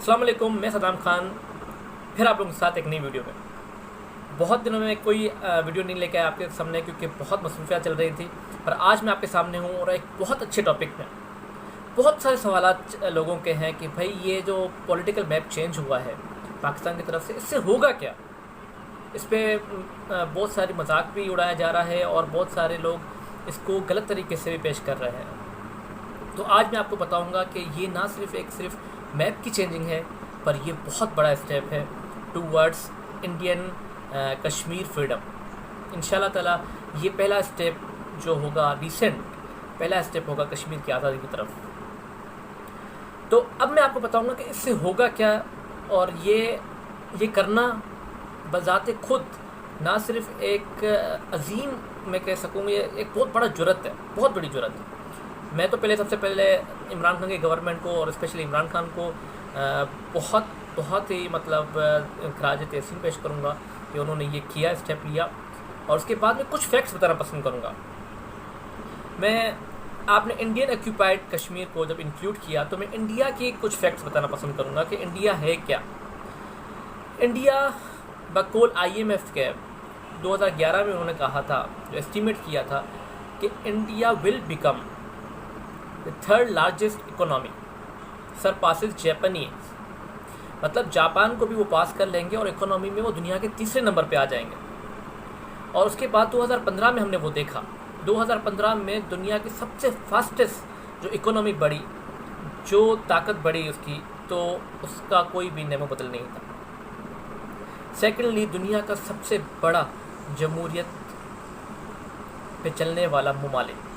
अस्सलाम वालेकुम, मैं सदाम खान फिर आप लोगों के साथ एक नई वीडियो में। बहुत दिनों में कोई वीडियो नहीं लेके आया आपके सामने क्योंकि बहुत मसरूफियात चल रही थी, पर आज मैं आपके सामने हूँ और एक बहुत अच्छे टॉपिक में। बहुत सारे सवालात लोगों के हैं कि भाई ये जो पॉलिटिकल मैप चेंज हुआ है पाकिस्तान की तरफ से, इससे होगा क्या। इस पर बहुत सारी मजाक भी उड़ाया जा रहा है और बहुत सारे लोग इसको गलत तरीके से भी पेश कर रहे हैं। तो आज मैं आपको बताऊंगा कि ये ना सिर्फ मैप की चेंजिंग है, पर ये बहुत बड़ा स्टेप है टूवर्ड्स इंडियन कश्मीर फ्रीडम। इंशाल्लाह ताला ये पहला स्टेप जो होगा, रिसेंट पहला स्टेप होगा कश्मीर की आज़ादी की तरफ। तो अब मैं आपको बताऊंगा कि इससे होगा क्या, और ये करना बज़ाते खुद ना सिर्फ एक अजीम, मैं कह सकूँ ये एक बहुत बड़ा जुर्रत है, बहुत बड़ी जुर्रत है। मैं तो सबसे पहले इमरान खान की गवर्नमेंट को और स्पेशली इमरान खान को बहुत ही खराज तहसीन पेश करूँगा कि उन्होंने ये किया, स्टेप लिया। और उसके बाद में कुछ फैक्ट्स बताना पसंद करूँगा। मैं आपने इंडियन ऑक्यूपाइड कश्मीर को जब इंक्लूड किया तो मैं इंडिया की कुछ फैक्ट्स बताना पसंद करूँगा कि इंडिया है क्या। इंडिया बकौल IMF के 2011 में उन्होंने कहा था, जो एस्टीमेट किया था कि India will become the third largest economy, surpasses Japanese. मतलब जापान को भी वो पास कर लेंगे और इकोनॉमी में वो दुनिया के तीसरे नंबर पे आ जाएंगे। और उसके बाद 2015 में हमने वो देखा, 2015 में दुनिया की सबसे फास्टेस्ट जो इकोनॉमी बढ़ी, जो ताकत बढ़ी उसकी, तो उसका कोई भी नेमो बदल नहीं था। सेकेंडली, दुनिया का सबसे बड़ा जमहूरियत पे चलने वाला मुमालिक।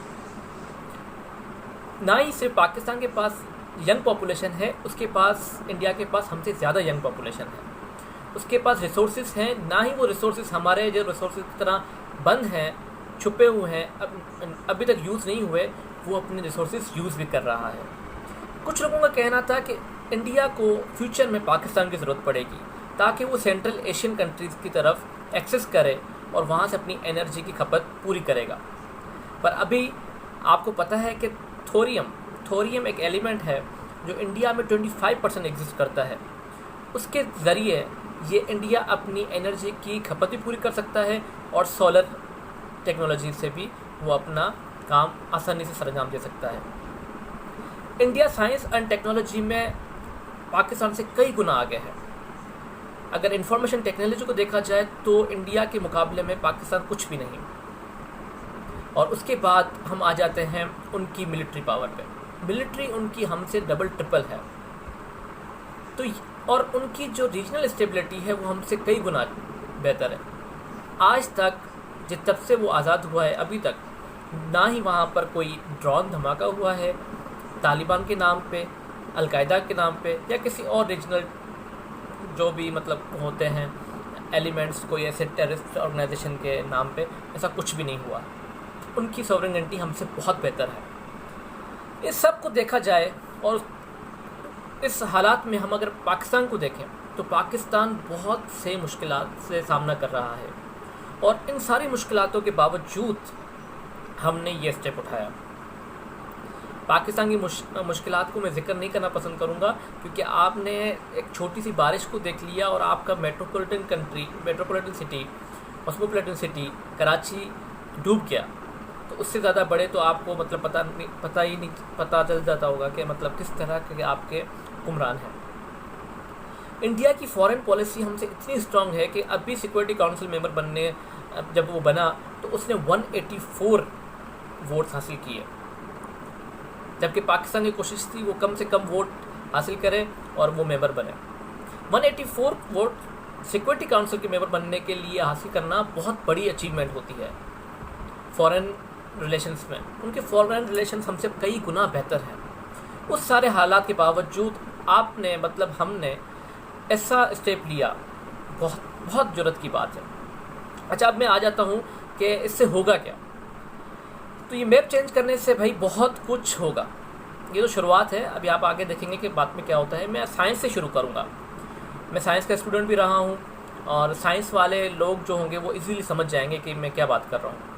ना ही सिर्फ पाकिस्तान के पास यंग पॉपुलेशन है, उसके पास, इंडिया के पास हमसे ज़्यादा यंग पॉपुलेशन है। उसके पास रिसोर्सेज हैं, ना ही वो रिसोर्सेज हमारे जो रिसोर्सेज की तरह बंद हैं, छुपे हुए हैं, अभी तक यूज़ नहीं हुए, वो अपने रिसोर्सेज यूज़ भी कर रहा है। कुछ लोगों का कहना था कि इंडिया को फ्यूचर में पाकिस्तान की ज़रूरत पड़ेगी ताकि वो सेंट्रल एशियन कंट्रीज़ की तरफ एक्सेस करे और वहाँ से अपनी एनर्जी की खपत पूरी करेगा। पर अभी आपको पता है कि थोरियम एक एलिमेंट है जो इंडिया में 25% एग्जिस्ट करता है। उसके ज़रिए ये इंडिया अपनी एनर्जी की खपत भी पूरी कर सकता है और सोलर टेक्नोलॉजी से भी वो अपना काम आसानी से सरअंजाम दे सकता है। इंडिया साइंस एंड टेक्नोलॉजी में पाकिस्तान से कई गुना आगे है। अगर इंफॉर्मेशन टेक्नोलॉजी को देखा जाए तो इंडिया के मुकाबले में पाकिस्तान कुछ भी नहीं। और उसके बाद हम आ जाते हैं उनकी मिलिट्री पावर पे। मिलिट्री उनकी हमसे डबल ट्रिपल है, तो और उनकी जो रीजनल स्टेबिलिटी है वो हमसे कई गुना बेहतर है। आज तक जब से वो आज़ाद हुआ है अभी तक ना ही वहाँ पर कोई ड्रोन धमाका हुआ है तालिबान के नाम पे, अलकायदा के नाम पे, या किसी और रीजनल जो भी होते हैं एलिमेंट्स, कोई ऐसे टेररिस्ट ऑर्गेनाइजेशन के नाम पे, ऐसा कुछ भी नहीं हुआ। उनकी सॉवरेनिटी हमसे बहुत बेहतर है। इस सब को देखा जाए और इस हालात में हम अगर पाकिस्तान को देखें तो पाकिस्तान बहुत से मुश्किलात से सामना कर रहा है, और इन सारी मुश्किलातों के बावजूद हमने ये स्टेप उठाया। पाकिस्तान की मुश्किलात को मैं जिक्र नहीं करना पसंद करूंगा क्योंकि आपने एक छोटी सी बारिश को देख लिया और आपका मेट्रोपॉलिटन सिटी कराची डूब गया। तो उससे ज़्यादा बड़े तो आपको पता चल जाता होगा कि किस तरह के आपके हुक्मरान हैं। इंडिया की फॉरेन पॉलिसी हमसे इतनी स्ट्रांग है कि अभी सिक्योरिटी काउंसिल मेंबर बनने जब वो बना तो उसने 184 वोट्स हासिल किए, जबकि पाकिस्तान की कोशिश थी वो कम से कम वोट हासिल करे और वो मेंबर बने। 184 वोट सिक्योरिटी काउंसिल के मेंबर बनने के लिए हासिल करना बहुत बड़ी अचीवमेंट होती है। फॉरेन रिलेशंस में उनके फॉरेन रिलेशंस हमसे कई गुना बेहतर हैं। उस सारे हालात के बावजूद हमने ऐसा स्टेप लिया, बहुत ज़रूरत की बात है। अच्छा, अब मैं आ जाता हूँ कि इससे होगा क्या। तो ये मैप चेंज करने से भाई बहुत कुछ होगा। ये तो शुरुआत है, अभी आप आगे देखेंगे कि बाद में क्या होता है। मैं साइंस से शुरू करूँगा। मैं साइंस का स्टूडेंट भी रहा हूँ और साइंस वाले लोग जो होंगे वो इजीली समझ जाएंगे कि मैं क्या बात कर रहा हूँ।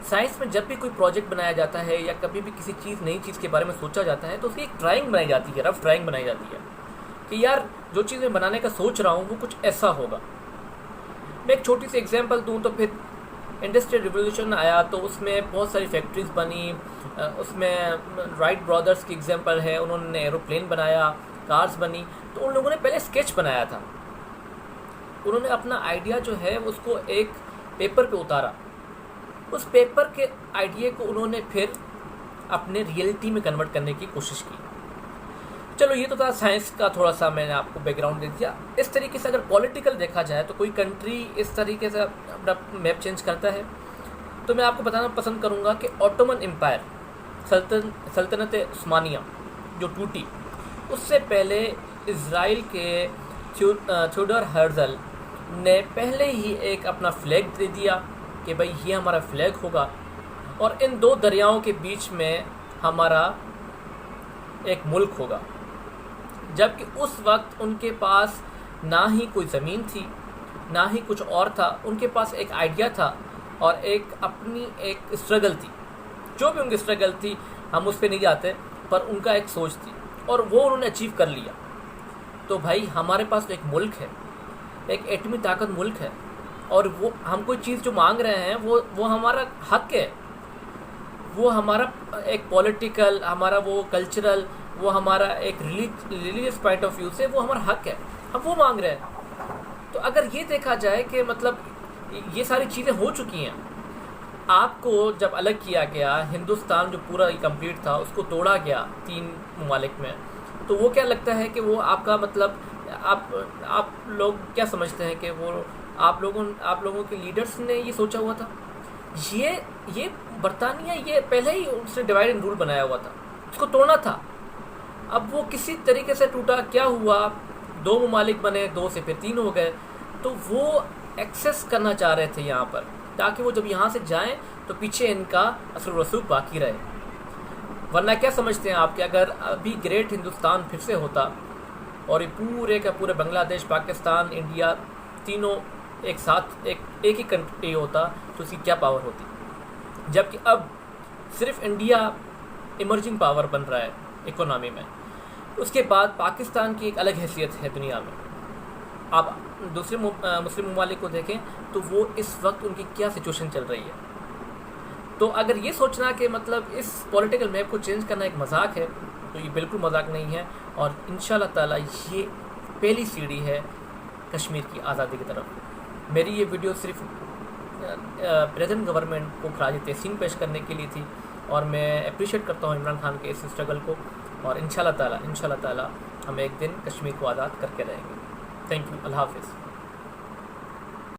साइंस में जब भी कोई प्रोजेक्ट बनाया जाता है या कभी भी किसी नई चीज़ के बारे में सोचा जाता है तो उसकी एक ड्राइंग बनाई जाती है, रफ ड्राइंग बनाई जाती है। कि यार जो चीज़ मैं बनाने का सोच रहा हूँ वो कुछ ऐसा होगा। मैं एक छोटी सी एग्जांपल दूँ तो फिर इंडस्ट्रियल रिवोल्यूशन आया तो उसमें बहुत सारी फैक्ट्रीज बनी, उसमें राइट ब्रदर्स की एग्जांपल है, उन्होंने एरोप्लेन बनाया, कार्स बनी। तो उन लोगों ने पहले स्केच बनाया था, उन्होंने अपना आइडिया जो है उसको एक पेपर पे उतारा, उस पेपर के आइडिया को उन्होंने फिर अपने रियलिटी में कन्वर्ट करने की कोशिश की। चलो ये तो था साइंस का, थोड़ा सा मैंने आपको बैकग्राउंड दे दिया। इस तरीके से अगर पॉलिटिकल देखा जाए तो कोई कंट्री इस तरीके से अपना मैप चेंज करता है तो मैं आपको बताना पसंद करूँगा कि ऑटोमन एम्पायर, सल्तनत उस्मानिया जो टूटी, उससे पहले इज़राइल के थियोडोर हर्जल ने पहले ही एक अपना फ्लैग दे दिया कि भाई ये हमारा फ्लैग होगा और इन दो दरियाओं के बीच में हमारा एक मुल्क होगा। जबकि उस वक्त उनके पास ना ही कोई ज़मीन थी, ना ही कुछ और था, उनके पास एक आइडिया था और एक अपनी एक स्ट्रगल थी। जो भी उनकी स्ट्रगल थी हम उस पर नहीं जाते, पर उनका एक सोच थी और वो उन्होंने अचीव कर लिया। तो भाई हमारे पास तो एक मुल्क है, एक एटमी ताकत मुल्क है, और वो हम कोई चीज़ जो मांग रहे हैं वो हमारा हक है, वो हमारा एक पॉलिटिकल, हमारा वो कल्चरल, वो हमारा एक रिलीजियस पॉइंट ऑफ व्यू से वो हमारा हक है, हम वो मांग रहे हैं। तो अगर ये देखा जाए कि मतलब ये सारी चीज़ें हो चुकी हैं, आपको जब अलग किया गया, हिंदुस्तान जो पूरा कंप्लीट था उसको तोड़ा गया 3 ममालिक में, तो वो क्या लगता है कि वो आपका मतलब आप लोग क्या समझते हैं कि वो आप लोगों के लीडर्स ने ये सोचा हुआ था? ये बरतानिया ये पहले ही उसने डिवाइड एंड रूल बनाया हुआ था, उसको तोड़ना था। अब वो किसी तरीके से टूटा, क्या हुआ, 2 ममालिक बने, 2 से फिर 3 हो गए। तो वो एक्सेस करना चाह रहे थे यहाँ पर, ताकि वो जब यहाँ से जाएं तो पीछे इनका असर रसूख बाकी रहे। वरना क्या समझते हैं आप कि अगर अभी ग्रेट हिंदुस्तान फिर से होता और ये पूरे का पूरे बांग्लादेश, पाकिस्तान, इंडिया तीनों एक साथ एक ही कंट्री होता तो उसकी क्या पावर होती? जबकि अब सिर्फ इंडिया इमर्जिंग पावर बन रहा है इकोनॉमी में, उसके बाद पाकिस्तान की एक अलग हैसियत है दुनिया में। आप दूसरे मुस्लिम ममालिक को देखें तो वो इस वक्त उनकी क्या सिचुएशन चल रही है। तो अगर ये सोचना कि मतलब इस पॉलिटिकल मैप को चेंज करना एक मजाक है, तो ये बिल्कुल मजाक नहीं है। और इंशाल्लाह ताला ये पहली सीढ़ी है कश्मीर की आज़ादी की तरफ। मेरी ये वीडियो सिर्फ प्रेजेंट गवर्नमेंट को खराज तहसीन पेश करने के लिए थी, और मैं अप्रिशिएट करता हूँ इमरान खान के इस स्ट्रगल को, और इंशाल्लाह ताला हम एक दिन कश्मीर को आज़ाद करके रहेंगे। थैंक यू, अल्लाह हाफ़िज़।